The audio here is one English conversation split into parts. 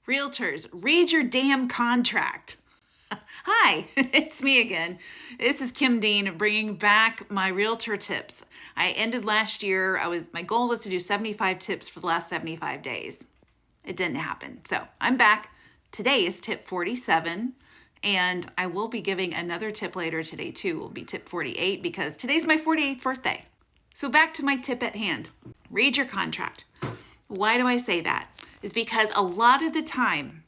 Realtors, read your damn contract. Hi, it's me again. This is Kim Dean bringing back my realtor tips. I ended last year. My goal was to do 75 tips for the last 75 days. It didn't happen. So I'm back. Today is tip 47. And I will be giving another tip later today too. It will be tip 48 because today's my 48th birthday. So back to my tip at hand. Read your contract. Why do I say that? Is because a lot of the time,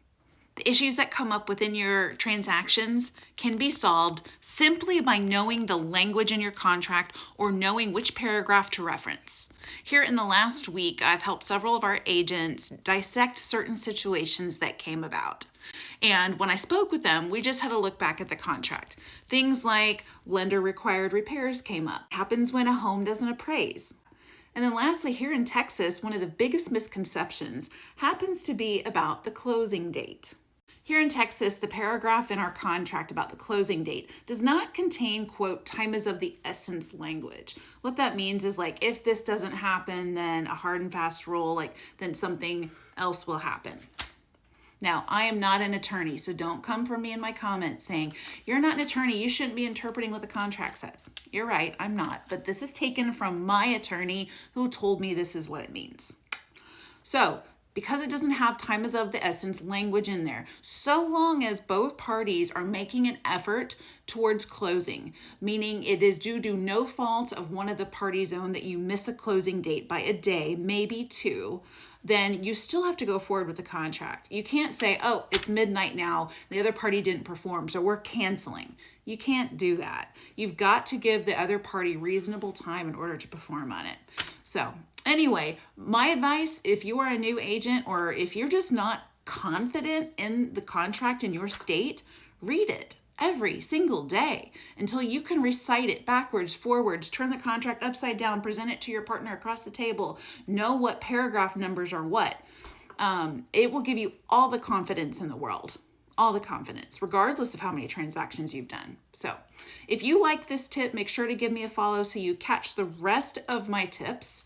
the issues that come up within your transactions can be solved simply by knowing the language in your contract or knowing which paragraph to reference. Here in the last week, I've helped several of our agents dissect certain situations that came about. And when I spoke with them, we just had to look back at the contract. Things like lender required repairs came up. Happens when a home doesn't appraise. And then lastly, here in Texas, one of the biggest misconceptions happens to be about the closing date. Here in Texas, the paragraph in our contract about the closing date does not contain, quote, time is of the essence language. What that means is like, if this doesn't happen, then a hard and fast rule, then something else will happen. Now, I am not an attorney, so don't come for me in my comments saying, you're not an attorney, you shouldn't be interpreting what the contract says. You're right, I'm not, but this is taken from my attorney who told me this is what it means. So, because it doesn't have time is of the essence language in there, so long as both parties are making an effort towards closing, meaning it is due to no fault of one of the parties' own that you miss a closing date by a day, maybe two, then you still have to go forward with the contract. You can't say, oh, it's midnight now, the other party didn't perform, so we're canceling. You can't do that. You've got to give the other party reasonable time in order to perform on it. So anyway, my advice, if you are a new agent or if you're just not confident in the contract in your state, read it every single day until you can recite it backwards, forwards, turn the contract upside down, present it to your partner across the table, know what paragraph numbers are what. It will give you all the confidence in the world, all the confidence, regardless of how many transactions you've done. So if you like this tip, make sure to give me a follow so you catch the rest of my tips.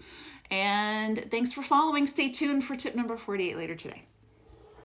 And thanks for following. Stay tuned for tip number 48 later today.